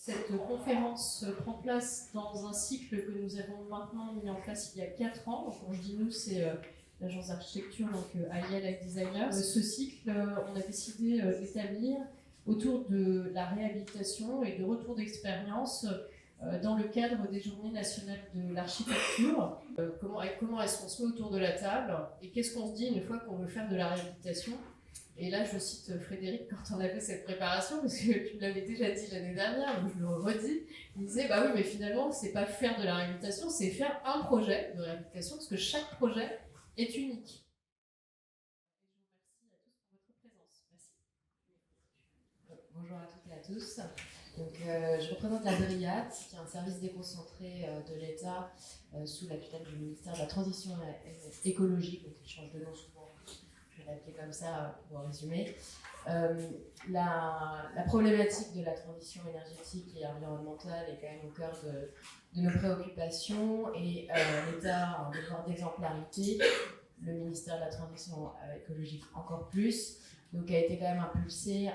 Cette conférence prend place dans un cycle que nous avons maintenant mis en place il y a 4 ans. Donc, quand je dis nous, c'est l'agence d'architecture, donc AIL Designer. Ce cycle, on a décidé d'établir autour de la réhabilitation et de retour d'expérience dans le cadre des Journées nationales de l'architecture. Comment est-ce qu'on se met autour de la table et qu'est-ce qu'on se dit une fois qu'on veut faire de la réhabilitation? Et là, je cite Frédéric quand on a fait cette préparation, parce que tu me l'avais déjà dit l'année dernière, donc je le redis. Il disait, bah oui, mais finalement, c'est pas faire de la réhabilitation, c'est faire un projet de réhabilitation, parce que chaque projet est unique. Et je vous remercie à tous pour votre présence. Merci. Bonjour à toutes et à tous. Donc, je représente la Dryat, qui est un service déconcentré de l'État sous la tutelle du ministère de la Transition écologique, donc il change de nom souvent. Je vais l'appeler comme ça pour résumer. La problématique de la transition énergétique et environnementale est quand même au cœur de nos préoccupations et l'État a un devoir d'exemplarité, le ministère de la Transition écologique encore plus, donc a été quand même impulsé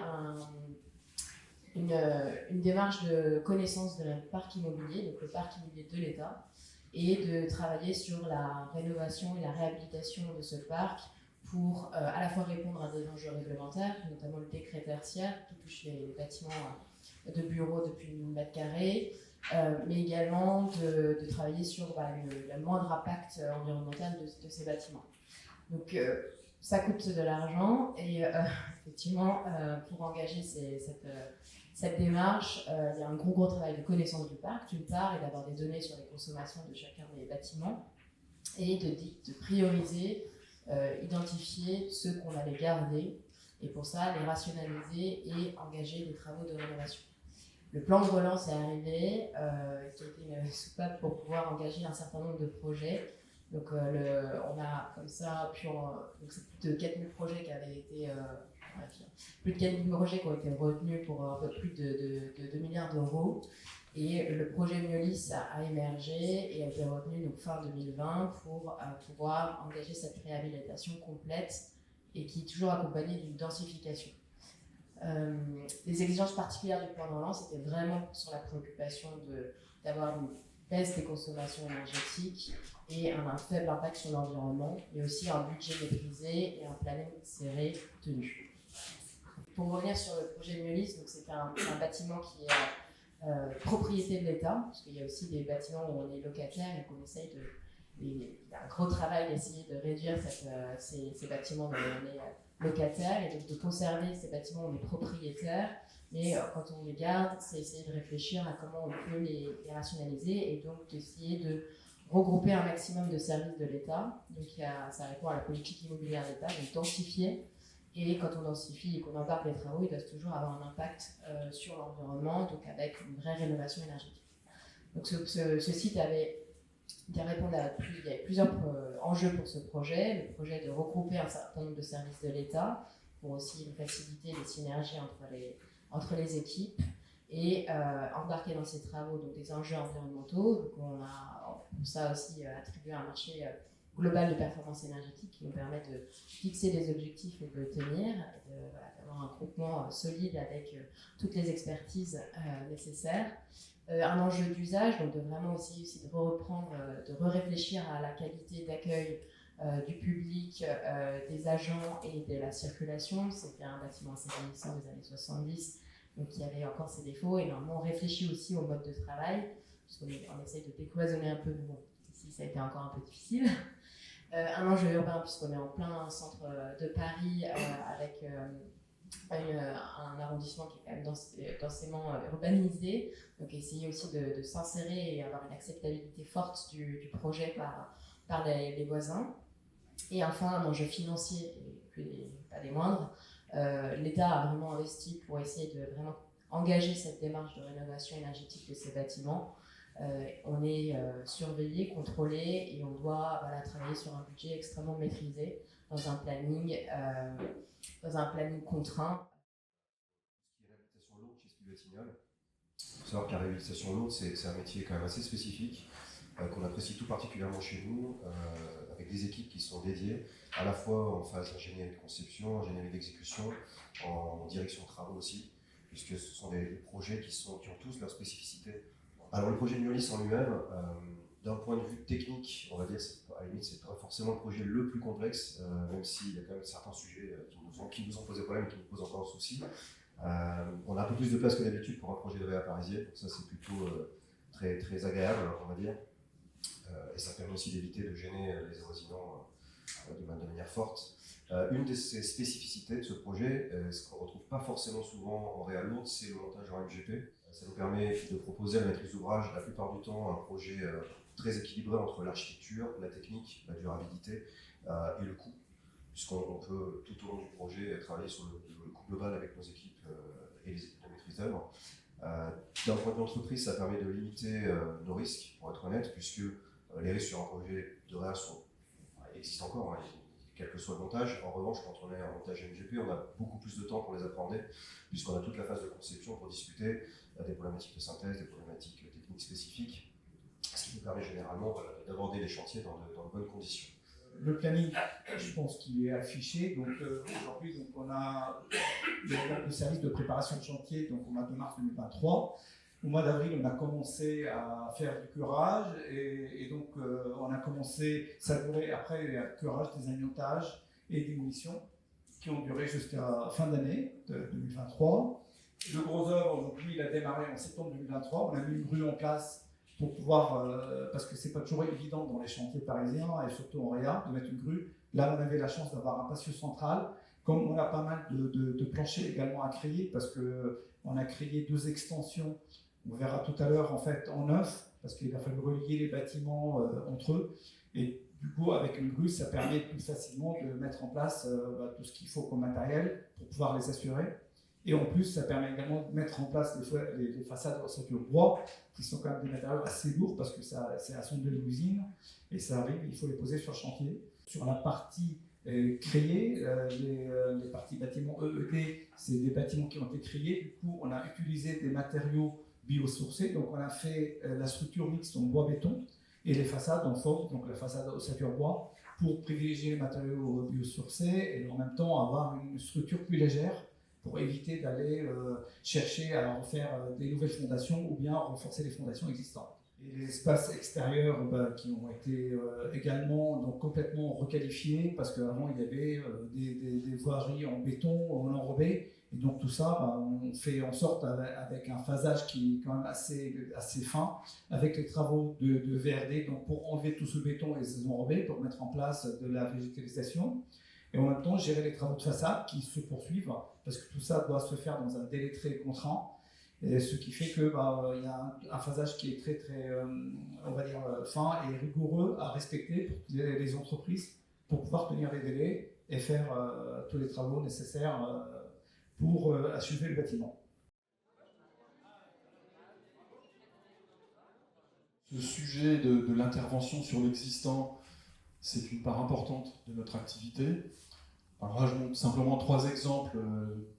une démarche de connaissance de notre parc immobilier, donc le parc immobilier de l'État, et de travailler sur la rénovation et la réhabilitation de ce parc pour à la fois répondre à des enjeux réglementaires, notamment le décret tertiaire qui touche les bâtiments de bureaux depuis 1000 m², mais également de travailler sur le moindre impact environnemental de ces bâtiments. Donc ça coûte de l'argent et effectivement pour engager cette démarche, il y a un gros travail de connaissance du parc d'une part et d'avoir des données sur les consommations de chacun des bâtiments et de prioriser, identifier ceux qu'on allait garder et pour ça les rationaliser et engager des travaux de rénovation. Le plan de relance est arrivé, qui a été une soupape pour pouvoir engager un certain nombre de projets. Donc on a comme ça donc c'est plus de 4000 projets qui avaient été plus de 4000 projets qui ont été retenus pour un peu plus de 2 milliards d'euros. Et le projet Miolis a émergé et a été retenu donc fin 2020 pour pouvoir engager cette réhabilitation complète et qui est toujours accompagnée d'une densification. Les exigences particulières du plan de relance étaient vraiment sur la préoccupation d'avoir une baisse des consommations énergétiques et un faible impact sur l'environnement, mais aussi un budget maîtrisé et un planning serré tenu. Pour revenir sur le projet Miolis, c'est un bâtiment qui est propriété de l'État, parce qu'il y a aussi des bâtiments où on est locataire et qu'on essaye il y a un gros travail d'essayer de réduire ces bâtiments dont on est locataire et donc de conserver ces bâtiments où on est propriétaire. Mais quand on les garde, c'est essayer de réfléchir à comment on peut les rationaliser et donc d'essayer de regrouper un maximum de services de l'État. Donc ça répond à la politique immobilière de l'État, donc densifier. Et quand on densifie et qu'on embarque les travaux, ils doivent toujours avoir un impact sur l'environnement, donc avec une vraie rénovation énergétique. Donc ce site il y avait plusieurs enjeux pour ce projet. Le projet de regrouper un certain nombre de services de l'État pour aussi faciliter les synergies entre les équipes et embarquer dans ces travaux donc, des enjeux environnementaux. Donc on a pour ça aussi attribué un marché global de performance énergétique qui nous permet de fixer des objectifs et de le tenir, d'avoir un groupement solide avec toutes les expertises nécessaires. Un enjeu d'usage, donc de vraiment aussi de reprendre, de réfléchir à la qualité d'accueil du public, des agents et de la circulation. C'était un bâtiment assez vieillissant des années 70, donc il y avait encore ses défauts. Et normalement, on réfléchit aussi au mode de travail, puisqu'on essaye de décloisonner un peu, mais bon, ici ça a été encore un peu difficile. Un enjeu urbain, puisqu'on est en plein centre de Paris, avec un arrondissement qui est quand même densément urbanisé, donc essayer aussi de s'insérer et avoir une acceptabilité forte du projet par les voisins. Et enfin, un enjeu financier, et pas des moindres, l'État a vraiment investi pour essayer de vraiment engager cette démarche de rénovation énergétique de ces bâtiments. On est surveillé, contrôlé et on doit travailler sur un budget extrêmement maîtrisé dans un planning contraint. Ce qui est réhabilitation lourde chez Spiegel-Signol. Il faut savoir que la réhabilitation lourde, c'est un métier quand même assez spécifique, qu'on apprécie tout particulièrement chez nous, avec des équipes qui sont dédiées, à la fois en phase d'ingénierie de conception, ingénierie d'exécution, en direction de travaux aussi, puisque ce sont des projets qui ont tous leurs spécificités. Alors le projet Myolis en lui-même, d'un point de vue technique, on va dire, à la limite, c'est pas forcément le projet le plus complexe, même s'il y a quand même certains sujets qui nous ont posé problème et qui nous posent encore souci. On a un peu plus de place que d'habitude pour un projet de réa parisienne, donc ça c'est plutôt très, très agréable, on va dire. Et ça permet aussi d'éviter de gêner les avoisinants de manière forte. Une de ces spécificités de ce projet, ce qu'on ne retrouve pas forcément souvent en réa lourde, c'est le montage en MGP. Ça nous permet de proposer à la maîtrise d'ouvrage la plupart du temps un projet très équilibré entre l'architecture, la technique, la durabilité et le coût, puisqu'on peut tout au long du projet travailler sur le coût global avec nos équipes et les équipes de maîtrise d'œuvre. D'un point de vue entreprise, ça permet de limiter nos risques, pour être honnête, puisque les risques sur un projet de réa existent encore, hein, quel que soit le montage. En revanche, quand on est en montage MGP, on a beaucoup plus de temps pour les appréhender, puisqu'on a toute la phase de conception pour discuter des problématiques de synthèse, des problématiques techniques spécifiques, ce qui nous permet généralement d'aborder les chantiers dans de bonnes conditions. Le planning, je pense qu'il est affiché. Donc aujourd'hui, on a le service de préparation de chantier, donc au mois de mars 2023. Au mois d'avril, on a commencé à faire du curage et donc on a commencé, ça a duré après le curage, des agnontages et des munitions qui ont duré jusqu'à fin d'année 2023. Le gros œuvre, donc lui, il a démarré en septembre 2023. On a mis une grue en place pour pouvoir, parce que c'est pas toujours évident dans les chantiers parisiens et surtout en réa, de mettre une grue. Là, on avait la chance d'avoir un patio central. Comme on a pas mal de planchers également à créer, parce qu'on a créé 2 extensions. On verra tout à l'heure en fait en neuf, parce qu'il a fallu relier les bâtiments entre eux. Et du coup, avec une grue, ça permet plus facilement de mettre en place tout ce qu'il faut comme matériel pour pouvoir les assurer. Et en plus, ça permet également de mettre en place les façades ossature bois, qui sont quand même des matériaux assez lourds, parce que c'est assemblé de l'usine, et ça arrive, il faut les poser sur le chantier. Sur la partie créée, les parties bâtiments EED, c'est des bâtiments qui ont été créés. Du coup, on a utilisé des matériaux biosourcés, donc on a fait la structure mixte en bois-béton et les façades en forme, donc la façade ossature bois, pour privilégier les matériaux biosourcés et en même temps avoir une structure plus légère pour éviter d'aller chercher à refaire des nouvelles fondations ou bien renforcer les fondations existantes. Et les espaces extérieurs qui ont été également donc, complètement requalifiés parce qu'avant il y avait des voiries en béton, en enrobé. Et donc tout ça, on fait en sorte avec un phasage qui est quand même assez fin, avec les travaux de VRD, donc pour enlever tout ce béton et ces enrobés, pour mettre en place de la végétalisation. Et en même temps, gérer les travaux de façade qui se poursuivent, parce que tout ça doit se faire dans un délai très contraint. Et ce qui fait qu'il y a un phasage qui est très, on va dire, fin et rigoureux à respecter pour les entreprises pour pouvoir tenir les délais et faire tous les travaux nécessaires pour achever le bâtiment. Ce sujet de l'intervention sur l'existant, c'est une part importante de notre activité. Alors là, je montre simplement 3 exemples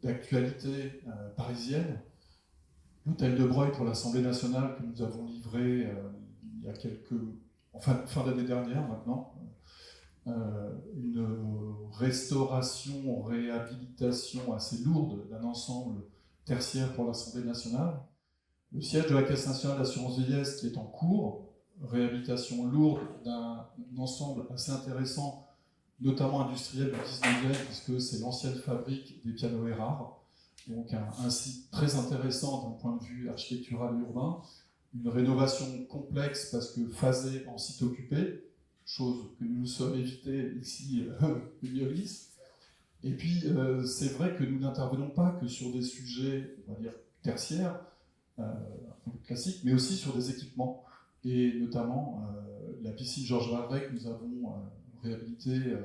d'actualité parisienne. L'hôtel de Broglie pour l'Assemblée nationale que nous avons livré il y a fin d'année dernière maintenant. Une restauration, réhabilitation assez lourde d'un ensemble tertiaire pour l'Assemblée nationale. Le siège de la Caisse nationale d'assurance vieillesse qui est en cours, réhabilitation lourde d'un ensemble assez intéressant, notamment industriel du 19e, puisque c'est l'ancienne fabrique des pianos Erard. Donc un site très intéressant d'un point de vue architectural et urbain. Une rénovation complexe parce que phasée en site occupé, chose que nous nous sommes évité ici, Myolis. Et puis, c'est vrai que nous n'intervenons pas que sur des sujets, on va dire, tertiaires, un peu classiques, mais aussi sur des équipements. Et notamment, la piscine Georges Valrey que nous avons réhabilitée.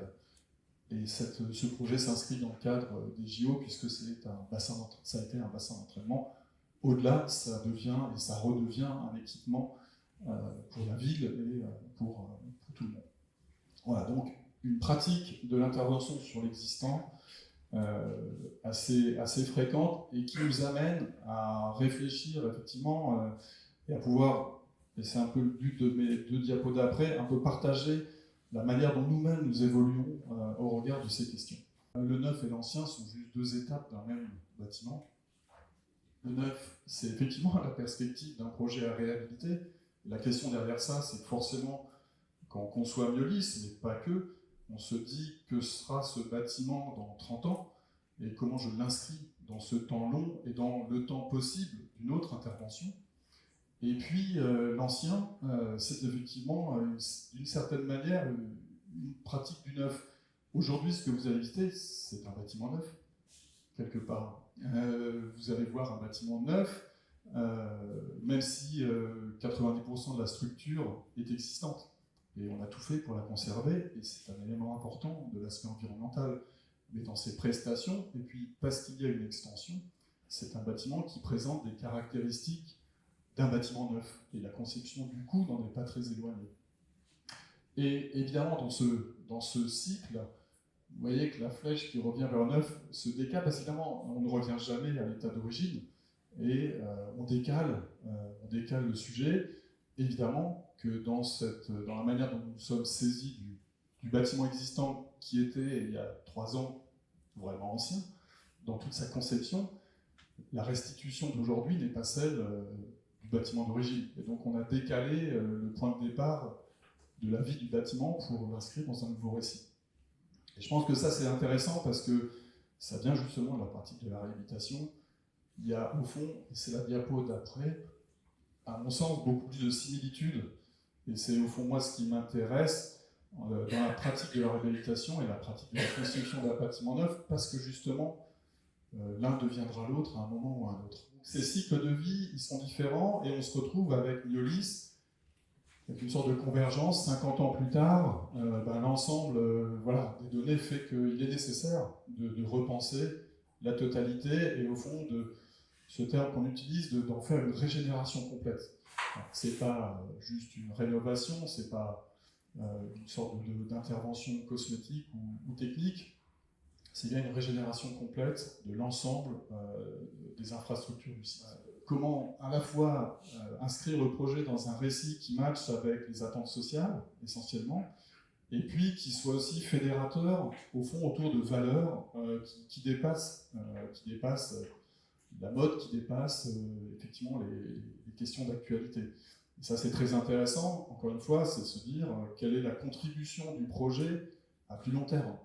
Et ce projet s'inscrit dans le cadre des JO, puisque ça a été un bassin d'entraînement. Au-delà, ça devient et ça redevient un équipement pour la ville et pour tout le monde. Voilà, donc une pratique de l'intervention sur l'existant assez fréquente et qui nous amène à réfléchir effectivement et à pouvoir, et c'est un peu le but de mes 2 diapos d'après, un peu partager la manière dont nous-mêmes nous évoluons au regard de ces questions. Le neuf et l'ancien sont juste 2 étapes d'un même bâtiment. Le neuf, c'est effectivement la perspective d'un projet à réhabiliter. La question derrière ça, c'est que forcément, quand on conçoit Miolis, mais pas que, on se dit que sera ce bâtiment dans 30 ans et comment je l'inscris dans ce temps long et dans le temps possible d'une autre intervention. Et puis l'ancien, c'est effectivement d'une certaine manière une pratique du neuf. Aujourd'hui, ce que vous allez visiter, c'est un bâtiment neuf, quelque part. Vous allez voir un bâtiment neuf, même si 90% de la structure est existante. Et on a tout fait pour la conserver, et c'est un élément important de l'aspect environnemental. Mais dans ses prestations, et puis parce qu'il y a une extension, c'est un bâtiment qui présente des caractéristiques d'un bâtiment neuf. Et la conception, du coup, n'en est pas très éloignée. Et évidemment, dans ce cycle, vous voyez que la flèche qui revient vers neuf se décale, parce qu'évidemment, on ne revient jamais à l'état d'origine, et on décale le sujet. Évidemment que dans la manière dont nous sommes saisis du bâtiment existant qui était, il y a 3 ans, vraiment ancien, dans toute sa conception, la restitution d'aujourd'hui n'est pas celle du bâtiment d'origine. Et donc on a décalé le point de départ de la vie du bâtiment pour l'inscrire dans un nouveau récit. Et je pense que ça c'est intéressant parce que ça vient justement de la pratique de la réhabilitation. Il y a au fond, et c'est la diapo d'après, à mon sens beaucoup plus de similitudes, et c'est au fond moi ce qui m'intéresse dans la pratique de la réhabilitation et la pratique de la construction d'un bâtiment neuf, parce que justement l'un deviendra l'autre à un moment ou à un autre. Ces cycles de vie, ils sont différents, et on se retrouve avec Miolis, avec une sorte de convergence. 50 ans plus tard, l'ensemble des données fait qu'il est nécessaire de repenser la totalité, et au fond de ce terme qu'on utilise, d'en faire une régénération complète. C'est pas juste une rénovation, c'est pas une sorte d'intervention cosmétique ou technique, c'est bien une régénération complète de l'ensemble des infrastructures du site. Comment à la fois inscrire le projet dans un récit qui matche avec les attentes sociales, essentiellement, et puis qui soit aussi fédérateur, au fond, autour de valeurs qui dépassent la mode, qui dépassent effectivement les questions d'actualité. Et ça, c'est très intéressant, encore une fois, c'est de se dire quelle est la contribution du projet à plus long terme.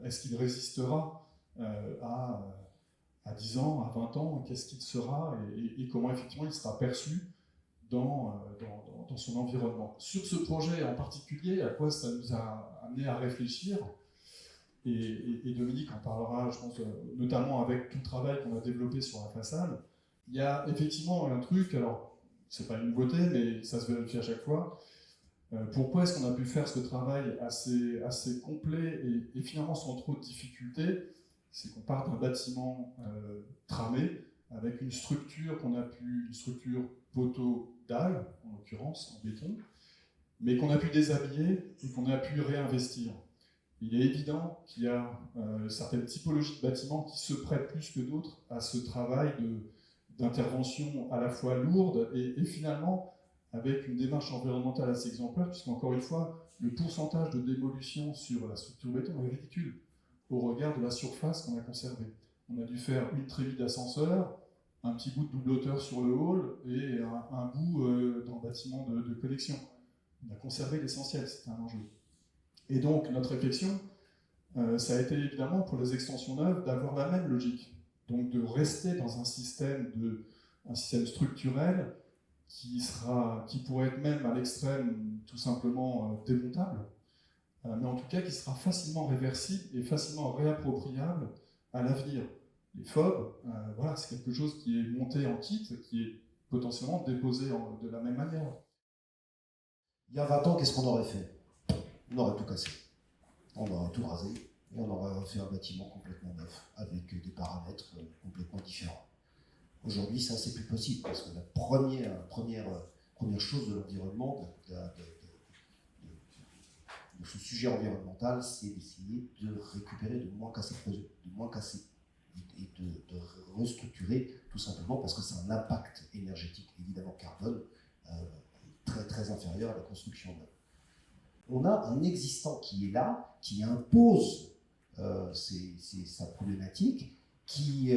Est-ce qu'il résistera à 10 ans, à 20 ans? Qu'est-ce qu'il sera et comment effectivement il sera perçu dans son environnement. Sur ce projet en particulier, à quoi ça nous a amené à réfléchir, et Dominique en parlera, je pense, notamment avec tout le travail qu'on a développé sur la façade. Il y a effectivement un truc, alors c'est pas une nouveauté, mais ça se vérifie à chaque fois. Pourquoi est-ce qu'on a pu faire ce travail assez complet et finalement sans trop de difficultés? C'est qu'on part d'un bâtiment tramé, avec une structure une structure poteau-dalle, en l'occurrence, en béton, mais qu'on a pu déshabiller et qu'on a pu réinvestir. Il est évident qu'il y a certaines typologies de bâtiments qui se prêtent plus que d'autres à ce travail d'intervention à la fois lourde et finalement avec une démarche environnementale assez exemplaire, puisqu'encore une fois, le pourcentage de démolution sur la structure béton est ridicule au regard de la surface qu'on a conservée. On a dû faire une trémie d'ascenseur, un petit bout de double hauteur sur le hall et un bout dans le bâtiment de collection. On a conservé l'essentiel, c'était un enjeu. Et donc, notre réflexion, ça a été évidemment pour les extensions neuves d'avoir la même logique. Donc de rester dans un système structurel qui pourrait être même à l'extrême tout simplement démontable, mais en tout cas qui sera facilement réversible et facilement réappropriable à l'avenir. Les FOB, c'est quelque chose qui est monté en kit, qui est potentiellement déposé de la même manière. Il y a 20 ans, qu'est-ce qu'on aurait fait? On aurait tout cassé, on aurait tout rasé, et on aurait fait un bâtiment complètement neuf, avec des paramètres complètement différents. Aujourd'hui, ça, c'est plus possible, parce que la première chose de l'environnement, de ce sujet environnemental, c'est d'essayer de récupérer, de moins casser et de restructurer, tout simplement parce que c'est un impact énergétique, évidemment carbone, très, très inférieur à la construction neuve. On a un existant qui est là, qui impose sa problématique, qui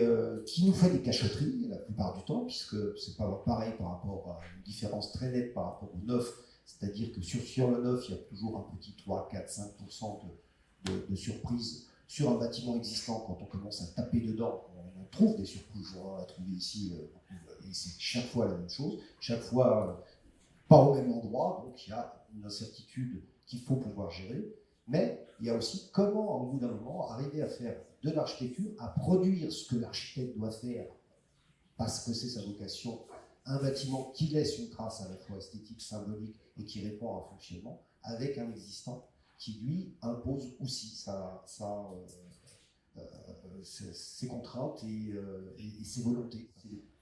nous fait des cachotteries la plupart du temps, puisque c'est pas pareil par rapport à une différence très nette par rapport au neuf, c'est-à-dire que sur le neuf, il y a toujours un petit 3, 4, 5% de surprise. Sur un bâtiment existant, quand on commence à taper dedans, on trouve des surprises. On a trouvé ici, et c'est chaque fois la même chose, chaque fois pas au même endroit, donc il y a une incertitude qu'il faut pouvoir gérer. Mais il y a aussi comment, au bout d'un moment, arriver à faire de l'architecture, à produire ce que l'architecte doit faire, parce que c'est sa vocation, un bâtiment qui laisse une trace à la fois esthétique, symbolique et qui répond à un fonctionnement, avec un existant qui, lui, impose aussi ses contraintes et ses volontés.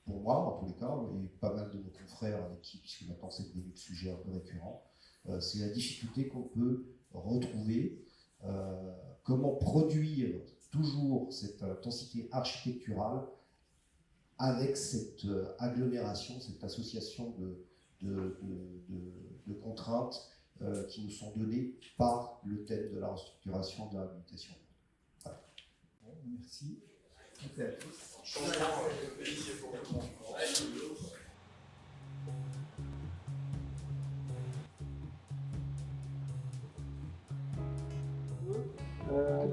Pour moi, en tous les cas, et pas mal de nos confrères avec qui, puisque maintenant c'est devenu le sujet un peu récurrent, c'est la difficulté qu'on peut retrouver, comment produire toujours cette intensité architecturale avec cette agglomération, cette association de contraintes qui nous sont données par le thème de la restructuration de la réhabilitation. Voilà. Bon, merci. Merci à tous.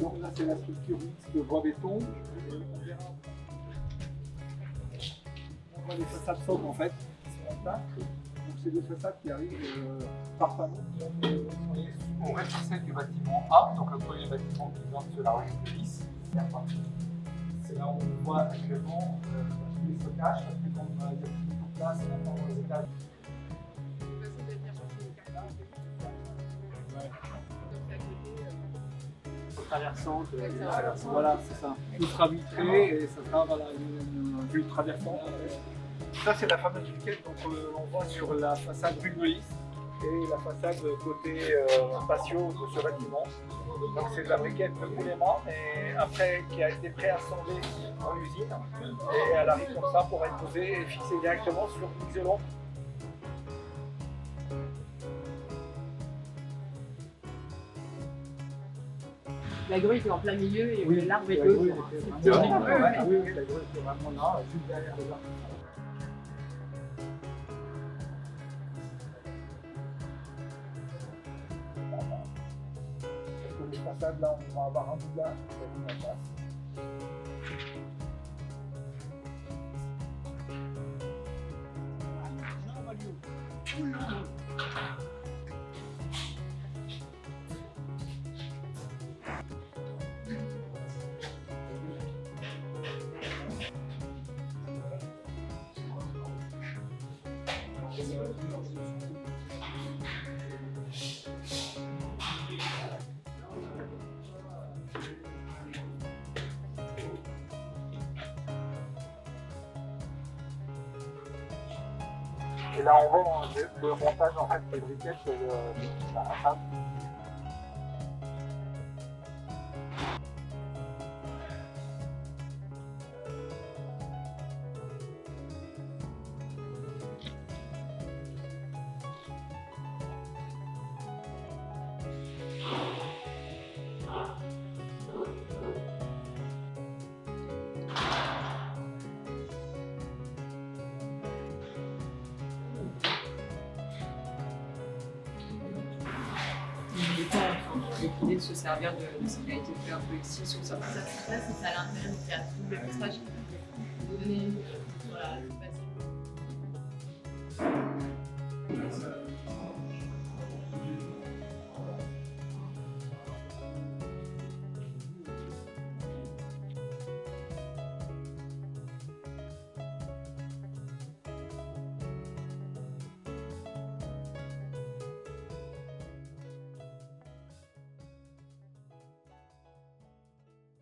Donc là c'est la structure mixte de bois béton. On voit les façades sobres en fait, là. Donc c'est des façades qui arrivent par panneau. On est au rez-de-chaussée du bâtiment A, donc le premier bâtiment qui vient sur la rue de Lys. C'est là où on voit actuellement tous les stockages, parce que quand il y a plus de place, c'est maintenant dans les étages. Traversante, voilà, c'est ça. Tout sera vitré et ça sera voilà, une vue traversante. Ça, c'est la fameuse vitrée qu'on voit sur la façade rue de Lys et la façade côté patio de ce bâtiment. Donc, c'est de la briquette de coulement, et après qui a été préassemblée en usine et elle arrive comme ça pour être posée et fixée directement sur l'isolant. La grue était en plein milieu et oui, l'arbre était oui, au oui, fond. la grue était vraiment là, juste derrière les arbres. Les façades là, on va avoir un doublage de la face. Et là, on voit le montage en fait des briquettes de la façade. L'idée de se servir de ce qui a été fait un peu ici sur sa façade. Là, c'est ça à l'intérieur du théâtre. Le message.